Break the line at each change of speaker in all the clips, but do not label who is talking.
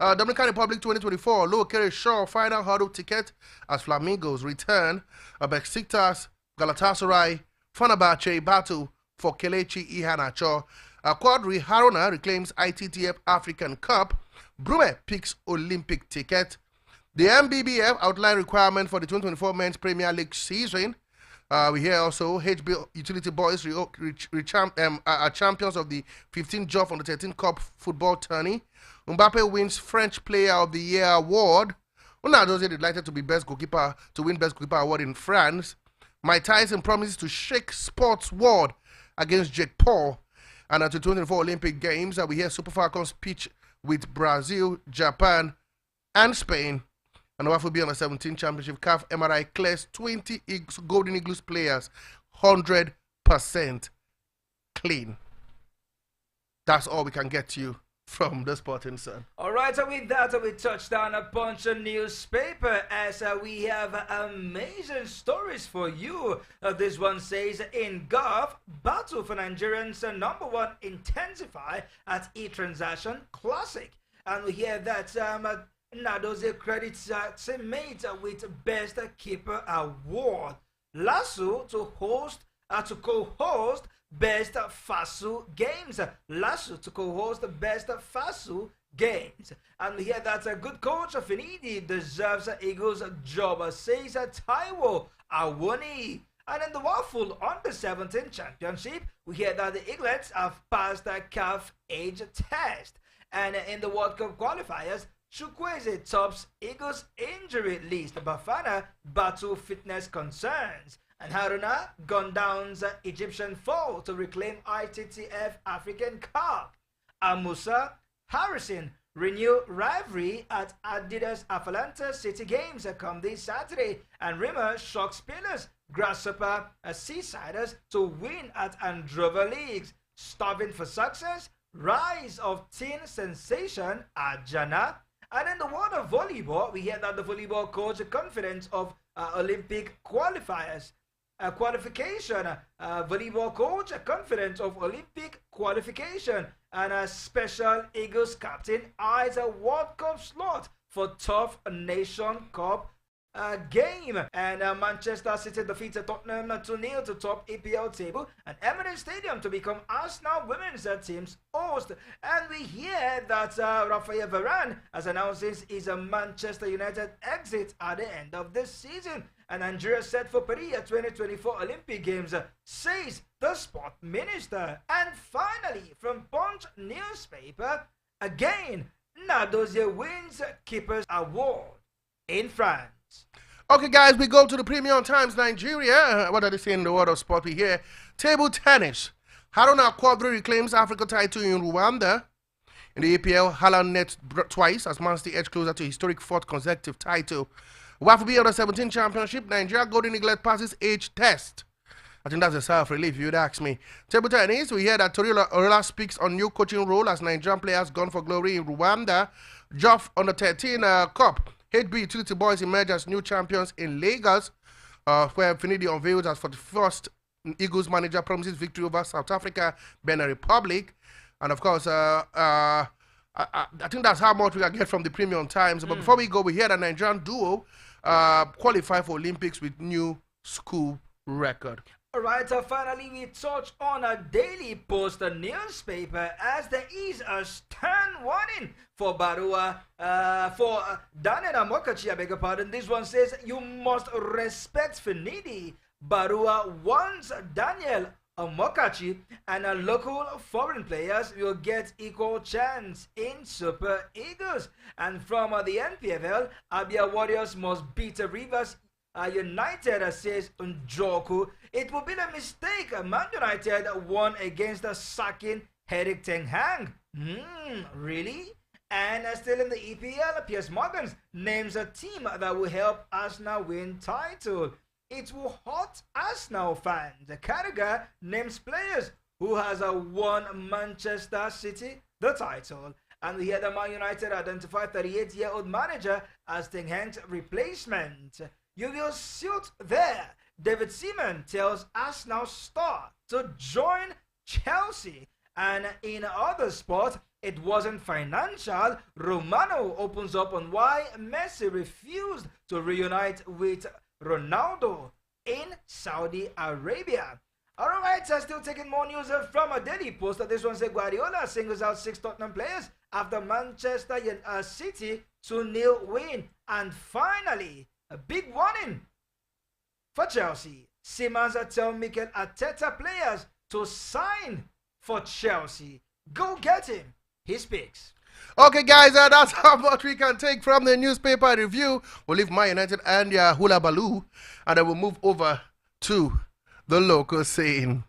Dominican Republic 2024, Low Shaw final hurdle ticket as Flamingos return. Besiktas, Galatasaray, Fenerbahce battle for Kelechi Iheanacho. Quadri Haruna reclaims ITTF African Cup. Brume picks Olympic ticket. The MBBF outline requirement for the 2024 Men's Premier League season. We hear also HB Utility Boys are champions of the 15th Job on the 13th Cup football tourney. Mbappe wins French Player of the Year award. Unadozie delighted to be best goalkeeper to win best goalkeeper award in France. Mike Tyson promises to shake sports world against Jake Paul. And at the 2024 Olympic Games, we hear Super Falcons pitch with Brazil, Japan, and Spain. And what will be on the 17th Championship, CAF MRI clears 20 Golden Eagles players 100% clean. That's all we can get to you from the Sporting Sun.
All right, so with that, we touched down a bunch of newspaper as we have amazing stories for you. This one says, in golf, battle for Nigerians #1 intensify at E-Transaction Classic. And we hear that Nadozie credits teammate with Best Keeper Award. Lasso to co-host Best FASU Games. Lasso to co-host the Best FASU Games. And we hear that a good coach Finidi deserves Eagles job, says Taiwo Awoni. And in the Waffle Under-17 Championship, we hear that the Eaglets have passed the CAF age test. And in the World Cup qualifiers, Chukwueze tops Eagles injury list. Bafana battle fitness concerns. And Haruna gunned down Egyptian foe to reclaim ITTF African Cup. Amusa Harrison renew rivalry at Adidas Atlanta City Games come this Saturday. And Rimmer shocks Pillars, Grasshopper Seasiders to win at Androva Leagues. Starving for success, rise of teen sensation Ajana. And in the world of volleyball, we hear that the volleyball coach confidence of Olympic qualifiers. Qualification, volleyball coach confident of Olympic qualification. And a special Eagles captain eyes a World Cup slot for tough Nation Cup game. And Manchester City defeated Tottenham 2-0 to top EPL table, and Emirates Stadium to become Arsenal women's team's host. And we hear that Rufai Varane has announced his Manchester United exit at the end of this season. And Nigeria set for Paris 2024 Olympic Games, says the sport minister. And finally, from Punch newspaper, again, Nadozie wins Keepers Award in France.
Okay, guys, we go to the Premium Times Nigeria. What are they saying in the world of sport? We hear table tennis. Haruna Quadri reclaims Africa title in Rwanda. In the APL, Haaland nets twice as Man City edge closer to historic fourth consecutive title. WAFB Under 17 Championship, Nigeria Golden Eaglet passes age test. I think that's a self-relief, if you'd ask me. Table tennis, we hear that Toriola Orela speaks on new coaching role as Nigerian players gone for glory in Rwanda. Joff Under 13 Cup. HB Utility Boys emerge as new champions in Lagos, where Finidi unveils as for the first Eagles manager promises victory over South Africa, Benin Republic. And of course, I think that's how much we can get from the Premium Times. But before we go, we hear that Nigerian duo qualify for Olympics with new school record.
All right, finally we touch on a Daily Post newspaper as there is a stern warning for Barua, for Daniel Amokachi, I beg your pardon. This one says, you must respect Finidi. Barua warns Daniel Amokachi and local foreign players will get equal chance in Super Eagles. And from the NPFL, Abia Warriors must beat Rivers United, says Njoku. It would be a mistake. Man United won against the sacking Eric Ten Hag. Really? And still in the EPL, Piers Morgan names a team that will help Arsenal win title. It will hurt Arsenal fans. Carragher names players who has won Manchester City the title. And we hear that Man United identify 38-year-old manager as Ten Hag's replacement. You will suit there. David Seaman tells Arsenal star to join Chelsea. And in other sports, it wasn't financial, Romano opens up on why Messi refused to reunite with Ronaldo in Saudi Arabia. Alright, still taking more news from a Daily Post. This one says Guardiola singles out 6 Tottenham players after Manchester City 2-0 win. And finally, a big warning for Chelsea. Simmons tell Mikel Arteta players to sign for Chelsea. Go get him. He speaks.
Okay, guys, that's how much we can take from the newspaper review. We'll leave Man United and Hula Baloo, and then we'll move over to the local scene.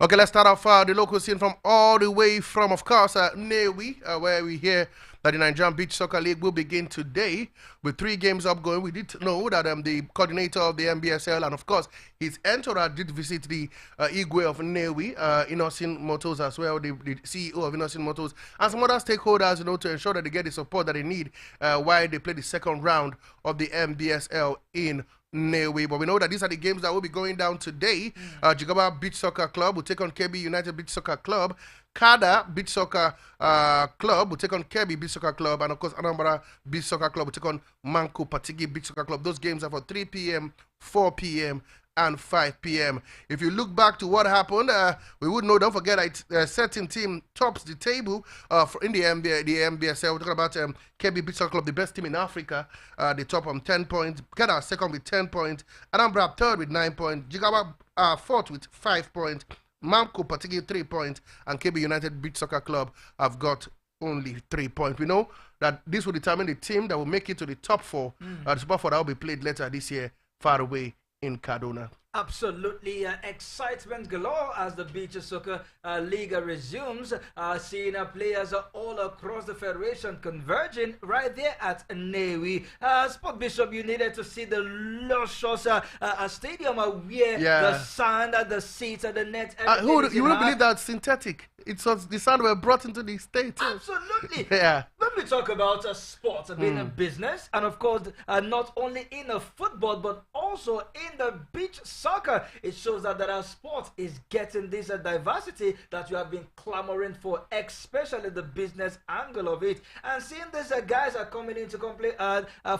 Okay, let's start off the local scene from all the way from, of course, Newi, where we hear that the Nigerian Beach Soccer League will begin today with 3 games upgoing. We did know that the coordinator of the NBSL and, of course, his entourage did visit the Igwe of Newi, Innocent Motors as well, the CEO of Innocent Motors, and some other stakeholders, to ensure that they get the support that they need while they play the second round of the NBSL in Newi. But we know that these are the games that will be going down today. Jigawa Beach Soccer Club will take on KB United Beach Soccer Club. Kada Beach Soccer Club will take on KB Beach Soccer Club. And of course, Anambra Beach Soccer Club will take on Manko Patigi Beach Soccer Club. Those games are for 3 p.m., 4 p.m., and 5 p.m. If you look back to what happened, we would know, don't forget, a certain team tops the table in the NBSL. We're talking about KB Beach Soccer Club, the best team in Africa. They top on 10 points. Kada second with 10 points. Anambra third with 9 points. Jigawa fourth with 5 points. Mamco particularly 3 points. And KB United Beach Soccer Club have got only 3 points. We know that this will determine the team that will make it to the top 4. The Super 4 that will be played later this year, far away in Kaduna.
Absolutely excitement galore as the Beach Soccer League resumes. Seeing players all across the federation converging right there at Newi. Sport Bishop, you needed to see the luscious stadium where the sand, the seats, the net.
You wouldn't believe that synthetic. It's the sand were brought into the state.
Absolutely.
Yeah.
When we talk about sports being a business, and of course, not only in football, but also in the beach soccer, it shows that our sport is getting this diversity that you have been clamoring for, especially the business angle of it. And seeing these guys are coming in to play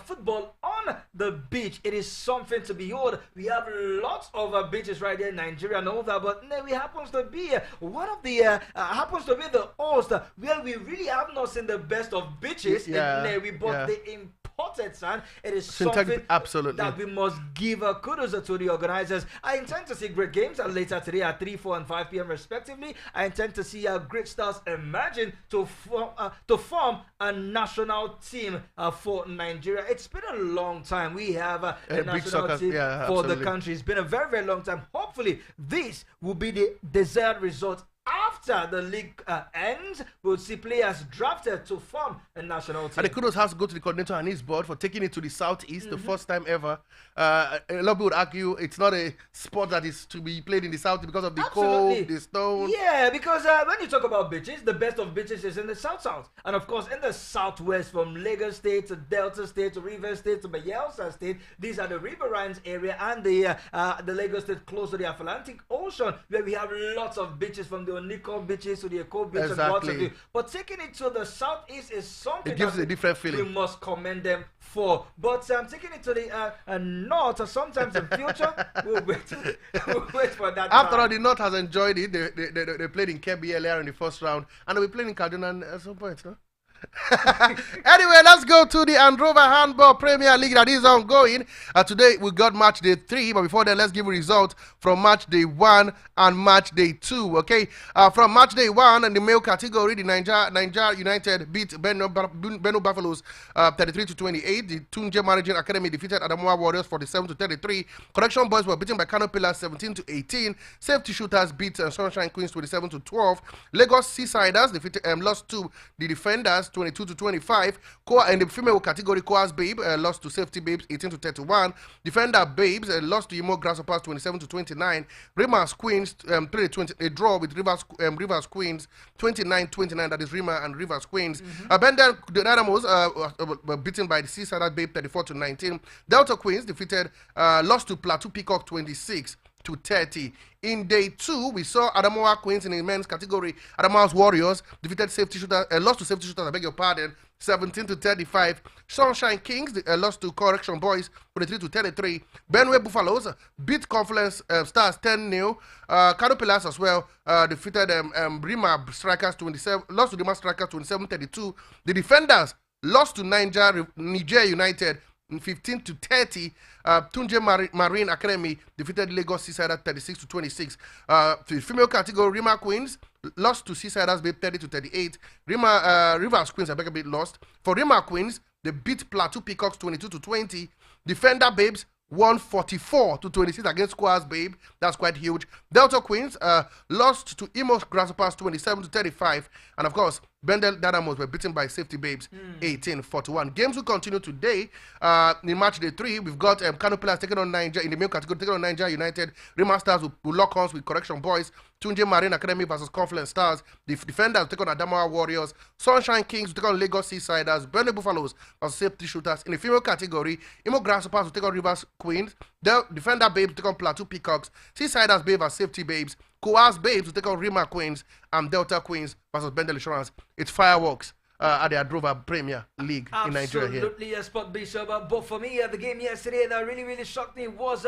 football on the beach, it is something to behold. We have lots of beaches right there in Nigeria and all that, but Newi happens to be one of the happens to be the host where we really have not seen the best of beaches in Newi, but the imported sand. It is something that we must give kudos to the organizers. I intend to see great games later today at 3, 4, and 5 p.m. respectively. I intend to see great stars emerging to form a national team for Nigeria. It's been a long time. We have a national team for the country. It's been a very, very long time. Hopefully, this will be the desired result. After the league ends, we'll see players drafted to form a national team.
And the kudos has to go to the coordinator and his board for taking it to the southeast, the first time ever. A lot of people would argue it's not a sport that is to be played in the south because of the cold, the stone.
Yeah, because when you talk about beaches, the best of beaches is in the south. And of course, in the southwest, from Lagos State to Delta State to Rivers State to Bayelsa State, these are the riverines area and the Lagos State close to the Atlantic Ocean, where we have lots of beaches, from the Oniko beaches to the Eko beach and lots of it. But taking it to the southeast is something
it gives a different feeling.
We must commend them for. But taking it to the north, sometimes in future, we'll wait for that.
After all, the north has enjoyed it. They played in Kebbi earlier in the first round, and they'll be playing in Kaduna at some point, no? Anyway, let's go to the Androver Handball Premier League that is ongoing. Today we got match day 3, but before that, let's give a result from match day 1 and match day 2. Okay, from match day 1 in the male category, the Niger United beat Benno Buffaloes 33-28. The Tunje Managing Academy defeated Adamawa Warriors 47-33. Correction Boys were beaten by Kano Pillars 17-18. Safety Shooters beat Sunshine Queens 27-12. Lagos Seasiders defeated lost to the Defenders 22 to 25. In the female category, Koa's Babe lost to Safety Babes 18 to 31. Defender Babes lost to Imo Grasshoppers 27 to 29. Rima's Queens played a draw with Rivers Queens 29-29. That is Rima and Rivers Queens. Bendel Dynamos were beaten by the Seaside Babe 34 to 19. Delta Queens lost to Plateau Peacock 26 to 30. In day 2, we saw Adamawa Queens in the men's category. Adamawa's Warriors defeated Safety Shooters, lost to Safety Shooters, I beg your pardon, 17 to 35. Sunshine Kings lost to Correction Boys 43 to 33. Benway Buffaloes beat Confluence Stars 10-0. Kano Pillars as well defeated Rima Strikers 27, lost to Rima Strikers 27-32. The Defenders lost to Niger United 15 to 30. Tunje Marine Academy defeated Lagos Seasiders 36 to 26. The female category, Rima Queens lost to Seasiders 30 to 38. Rivers Queens, I beg a bit lost. For Rima Queens, they beat Plateau Peacocks 22 to 20. Defender Babes won 44 to 26 against Squares Babe. That's quite huge. Delta Queens lost to Imo Grasshoppers 27 to 35. And of course, Bendel Dynamos were beaten by Safety Babes 18-41. Games will continue today. In match day 3, we've got Kano Pillars taking on Niger in the male category, taking on Niger United. Rima Stars will lock horns with Correction Boys. Tunje Marine Academy versus Confluence Stars. The Defenders will take on Adamawa Warriors. Sunshine Kings will take on Lagos Seasiders. Burnley Buffaloes versus Safety Shooters. In the female category, Imo Grasshoppers will take on Rivers Queens. The Defender Babes will take on Plateau Peacocks. Seasiders Babes versus Safety Babes. Koa's Babes will take on Rima Queens and Delta Queens versus Bendel Insurance. It's fireworks at the Adrova Premier League in Nigeria here.
Absolutely, Spot Bishop. But for me, the game yesterday that really shocked me was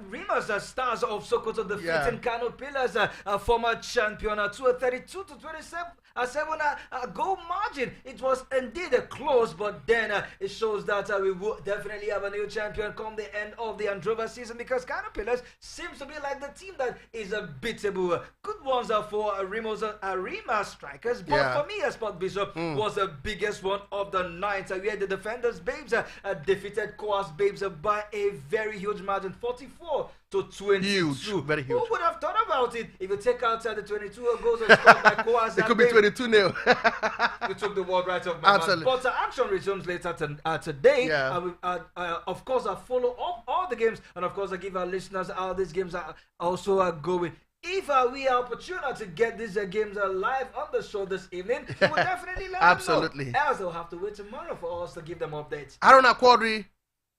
Rima's Stars of Sokoto defeating Kano Pillars, former champion, to a 32 to 27. A 7 goal margin. It was indeed close, but then it shows that we will definitely have a new champion come the end of the Androva season, because Kano Pillars seems to be like the team that is beatable. Good ones for Rima Strikers, but for me, Spot Bishop was the biggest one of the night. We had the Defenders Babes defeated Koa's Babes by a very huge margin, 44 to 22.
Huge, very huge.
Who would have thought about it? If you take out the 22 goals scored by Koa's,
it could be 22-0.
You took the word right off my mouth. But action resumes later today. Of course, I follow up all the games, and of course, I give our listeners how these games are also going. If we are opportune to get these games live on the show this evening, we will definitely let them know. Else they'll have to wait tomorrow for us to give them updates.
Haruna Quadri,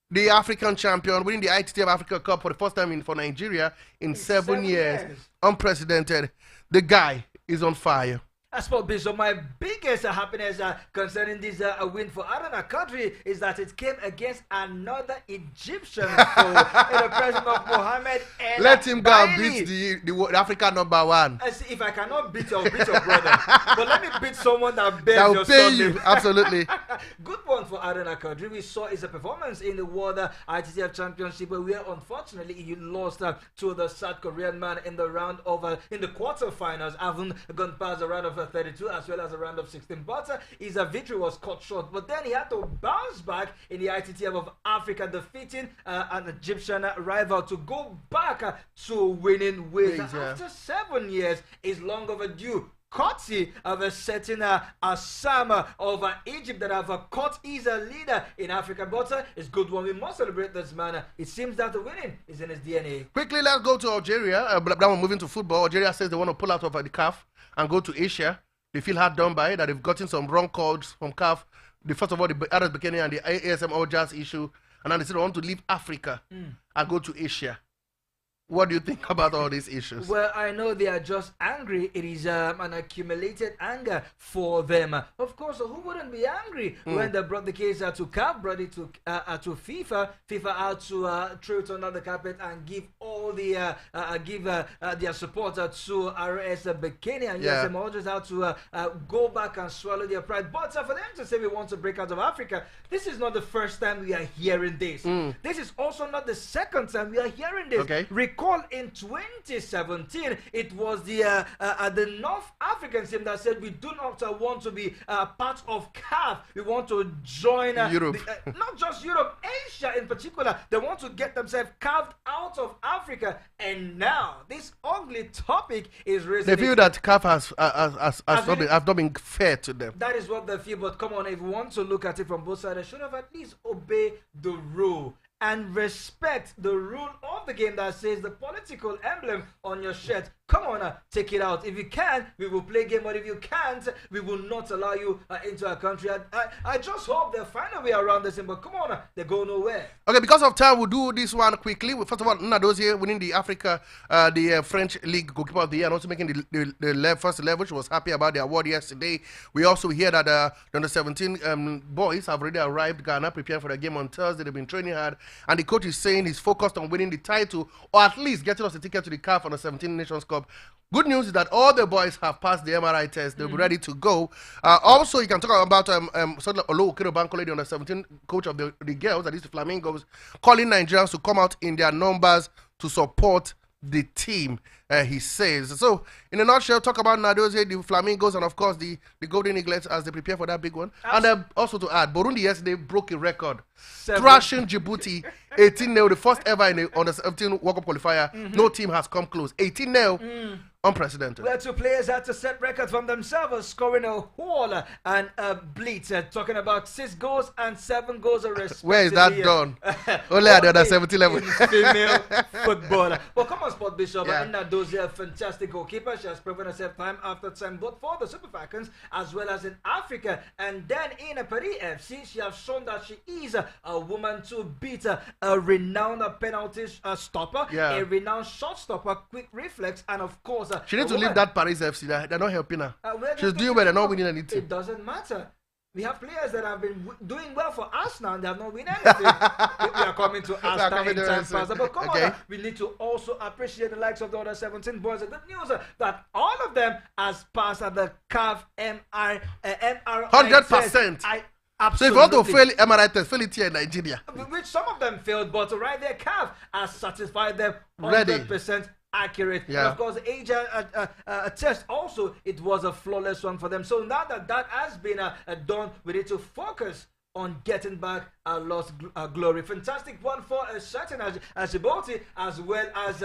the African champion, winning the ITTF Africa Cup for the first time for Nigeria in 7 years. Unprecedented. The guy is on fire.
Sport Bishop, my biggest happiness concerning this win for Haruna Quadri is that it came against another Egyptian foe in the presence of Mohamed El
Let him go and beat the African #1.
See, if I cannot beat your brother, but let me beat someone that bears
that will
your
pay
son.
You. Absolutely.
Good one for Haruna Quadri. We saw his performance in the World ITTF Championship, where unfortunately he lost to the South Korean man in the round of in the quarterfinals, having gone past the round of 32 as well as a round of 16, but his victory was cut short. But then he had to bounce back in the ITTF of Africa, defeating an Egyptian rival to go back to winning ways. After 7 years, is long overdue. Courtesy of a certain Assam of Egypt that have caught his leader in Africa. But it's good one. We must celebrate this man. It seems that the winning is in his DNA.
Quickly, let's go to Algeria. Now we're moving to football. Algeria says they want to pull out of the CAF and go to Asia. They feel hard done by it, that they've gotten some wrong calls from CAF. First of all, the Arab Bikini and the ASM All Jazz issue. And now they say they want to leave Africa and go to Asia. What do you think about all these issues?
Well, I know they are just angry. It is an accumulated anger for them. Of course, who wouldn't be angry when they brought the case to CAF, brought it to FIFA. FIFA had to throw it under the carpet and give all the their support to RS Bikini, and yes, the just had to go back and swallow their pride. But for them to say we want to break out of Africa, this is not the first time we are hearing this. This is also not the second time we are hearing this.
Okay.
Recall in 2017, it was the North African team that said we do not want to be part of CAF. We want to join
Europe.
Not just Europe, Asia in particular. They want to get themselves carved out of Africa. And now this ugly ugly topic is raising.
They feel that CAF has not been fair to them.
That is what they feel, but come on, if you want to look at it from both sides, they should have at least obeyed the rule and respect the rule of the game that says the political emblem on your shirt. Come on, take it out. If you can, we will play game, but if you can't, we will not allow you into our country. I just hope they'll find a way around this thing, but come on, they go nowhere.
Okay, because of time, we'll do this one quickly. First of all, Nnadozie winning the French League Goalkeeper of the Year and also making the first 11, which was happy about the award yesterday. We also hear that the under-17 boys have already arrived Ghana, preparing for the game on Thursday. They've been training hard, and the coach is saying he's focused on winning the title, or at least getting us a ticket to the CAF on the 17 Nations Cup. Good news is that all the boys have passed the MRI test. They'll be ready to go. Also, you can talk about Olo Bankole, the under-17 coach of the girls, that is the Flamingos, calling Nigerians to come out in their numbers to support the team, he says. So, in a nutshell, talk about Nnadozie, the Flamingos, and of course the Golden Eaglets as they prepare for that big one. And also to add, Burundi yesterday broke a record, thrashing Djibouti 18-0, the first ever in the under-17 World Cup qualifier. No team has come close. 18-0. Unprecedented.
Where two players had to set records from themselves, scoring a whole and a blitz, talking about 6 goals and 7 goals respectively.
Where is that done? Only at the under 17 level.
Female footballer. Well, come on, Sport Bishop. Nnadozie, a fantastic goalkeeper. She has proven herself time after time, both for the Super Falcons as well as in Africa. And then in Paris FC, she has shown that she is a woman to beat a renowned penalty stopper, a renowned shot stopper, quick reflex, and of course,
she needs to leave that Paris FC. They're not helping her. She's doing well. They're not winning anything.
It doesn't matter. We have players that have been doing well for us now and they have not won anything. we are coming to us in time faster. But come on, we need to also appreciate the likes of the other 17 boys. The good news that all of them has passed at the CAF MRI
100%. So if you want to fail MRI test, fail it here in Nigeria.
Which some of them failed, but right there, CAF has satisfied them 100%. Accurate. And of course, the age test also, it was a flawless one for them. So now that has been done, we need to focus on getting back our lost glory. Fantastic one for a certain Djibouti as well as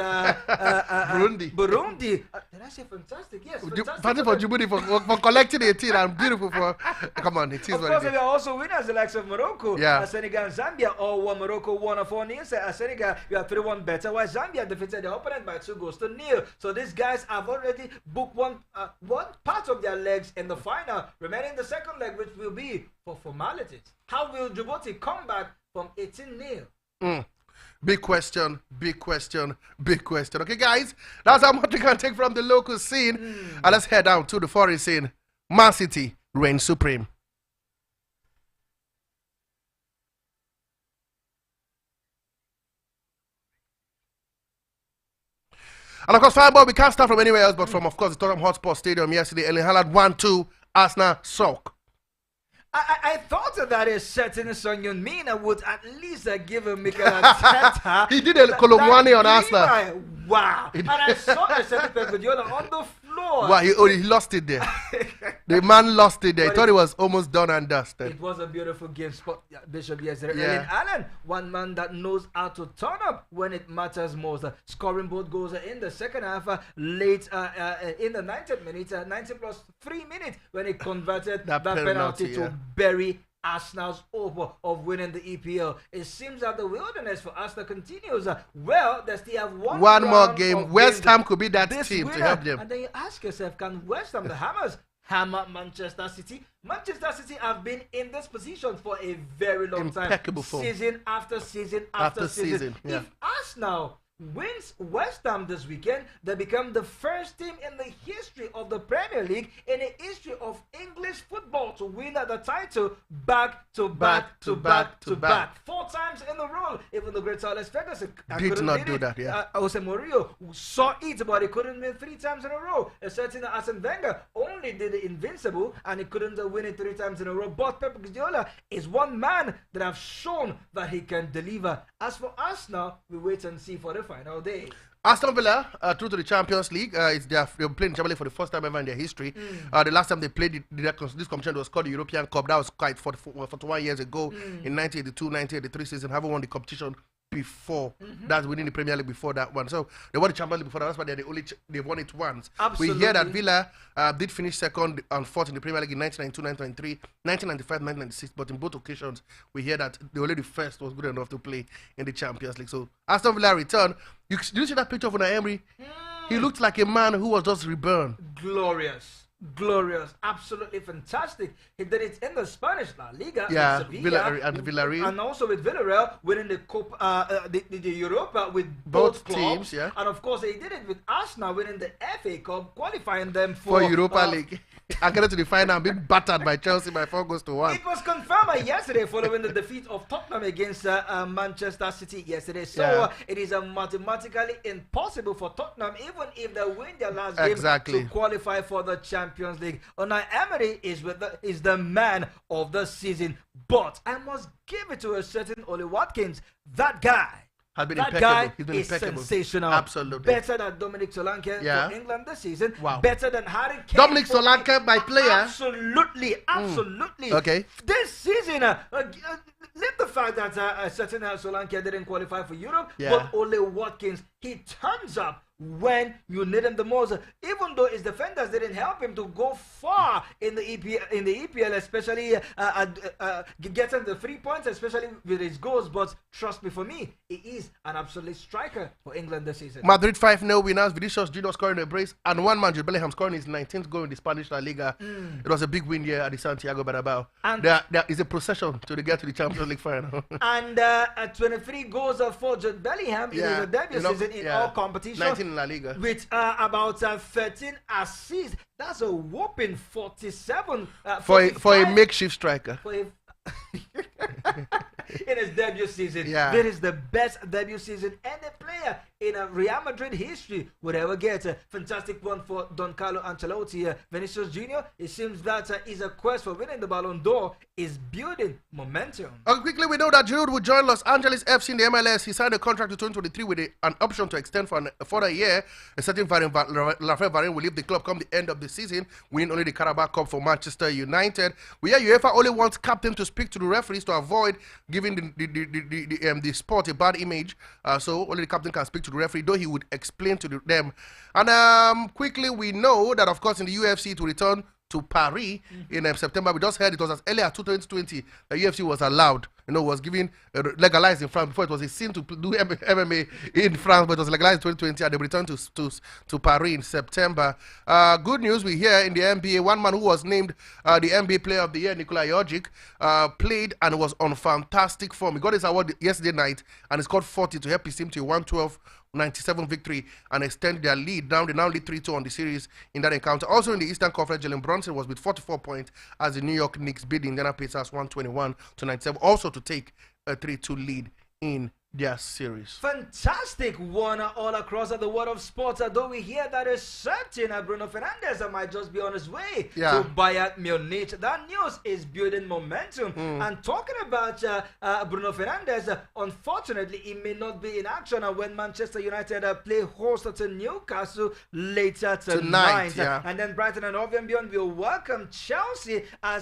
Burundi. Did I say fantastic? Yes.
Fantastic for Djibouti for collecting 18 and beautiful for. Come on, it is. Of
course, there are also winners the likes of Morocco. Senegal and Zambia all won. Morocco won a 4-0. Senegal, you are 3-1 better, while Zambia defeated their opponent by 2-0. So these guys have already booked one part of their legs in the final, remaining the second leg, which will be for formalities. How will Djibouti come back from 18-0?
Big question, big question, big question. Okay, guys, that's how much we can take from the local scene. And let's head down to the foreign scene. Man City reigns supreme. And of course, Fireball, we can't start from anywhere else but from, of course, the Tottenham Hotspur Stadium yesterday. Erling Haaland 1-2, Arsenal sulk.
I thought that a certain Son Heung-min would at least give a Mikel Arteta.
He did a Kolomwani on Arsenal.
Wow. And I saw a certain Pep Guardiola on the floor.
Wow, he lost it there. The man lost it there. He thought it was almost done and dusted.
It was a beautiful game, Bishop, yesterday. Erling Haaland, one man that knows how to turn up when it matters most. Scoring both goals in the second half, late in the 90th minute, 90 plus 3 minutes, when he converted that penalty to bury Arsenal's hope of winning the EPL. It seems that the wilderness for Arsenal continues. Well, they still have one
more game. West Ham could be that team to help them.
And then you ask yourself, can West Ham, the Hammers, hammer Manchester City? Manchester City have been in this position for a very long time.
Impeccable form.
Season after season after season. If Arsenal wins West Ham this weekend, they become the first team in the history of the Premier League, in the history of English football, to win the title back to back. 4 times in a row. Even the great Alex Ferguson
did not do that.
Jose Mourinho saw it, but he couldn't win 3 times in a row. A certain Arsene Wenger only did the invincible, and he couldn't win it 3 times in a row. But Pep Guardiola is one man that have shown that he can deliver. As for Arsenal, we wait and see for the final day.
Aston Villa through to the Champions League. They're playing Champions League for the first time ever in their history. The last time they played this competition was called the European Cup. That was quite 41 years ago in 1982-1983 season. Haven't won the competition before that, winning the Premier League before that one. So they won the Champions League before that. That's why they've won it once.
Absolutely.
We hear that Villa did finish second and fourth in the Premier League in 1992, 1993, 1995, 1996. But in both occasions, we hear that only the first was good enough to play in the Champions League. So Aston Villa returned. Did you see that picture of Unai Emery? He looked like a man who was just reborn.
Glorious, absolutely fantastic. He did it in the Spanish La Liga,
Sevilla, and Villarreal,
and also with Villarreal winning the Copa, the Europa with
both
clubs.
teams.
And of course, he did it with Arsenal winning the FA Cup, qualifying them for
Europa League. I get to the final and being battered by Chelsea by 4-1.
It was confirmed yesterday following the defeat of Tottenham against Manchester City yesterday. So it is mathematically impossible for Tottenham, even if they win their last game, to qualify for the Champions League. Unai Emery is the man of the season. But I must give it to a certain Oli Watkins. That guy.
Has been
that
impeccable.
guy
He's been
is
impeccable.
Sensational.
Absolutely.
Better than Dominic Solanke for England this season.
Wow.
Better than Harry Kane.
Dominic Solanke by player.
Absolutely.
Okay.
This season, let the fact that a certain Solanke didn't qualify for Europe, but Ole Watkins, he turns up when you need him the most. Even though his defenders didn't help him to go far in the EPL, especially getting the 3 points, especially with his goals. But trust me, for me, he is an absolute striker for England this season.
Madrid 5-0 winners. Vinicius Junior scoring a brace, and one man, Jude Bellingham, scoring his 19th goal in the Spanish La Liga. It was a big win here at the Santiago Bernabeu. And there is a procession to get to the Champions League final.
And 23 goals for Jude Bellingham in his debut season in all competitions.
19 La Liga.
With about 13 assists. That's a whopping 47
for a makeshift striker.
In his debut season. That is the best debut season any player in Real Madrid history would ever get. A fantastic one for Don Carlo Ancelotti. Vinicius Junior, it seems that his quest for winning the Ballon d'Or is building momentum.
Quickly, we know that Giroud will join Los Angeles FC in the MLS. He signed a contract to 2023 with an option to extend for a further year. A certain Rafael Varane will leave the club come the end of the season, winning only the Carabao Cup for Manchester United. We hear UEFA only wants captain to speak to the referees to avoid giving the sport a bad image. So only the captain can speak to the referee, though he would explain to them. And quickly, we know that, of course, in the UFC, it will return to Paris in September. We just heard it was as early as 2020 the UFC was allowed, was given legalized in France. Before it was a sin to do MMA in France, but it was legalized in 2020, and they returned to Paris in September. Good news we hear in the NBA. One man who was named the NBA Player of the Year, Nikola Jokic, played and was on fantastic form. He got his award yesterday night and he scored 40 to help his team to a 112-97 victory and extend their lead. Now they lead 3-2 on the series in that encounter. Also in the Eastern Conference, Jalen Brunson was with 44 points as the New York Knicks beat the Indiana Pacers 121-97, also to take a 3-2 lead in their series.
Fantastic one all across the world of sports. Although we hear that a certain Bruno Fernandes might just be on his way to Bayern Munich. That news is building momentum. And talking about Bruno Fernandes, unfortunately, he may not be in action when Manchester United play host to Newcastle later tonight. And then Brighton and Hove Albion will welcome Chelsea as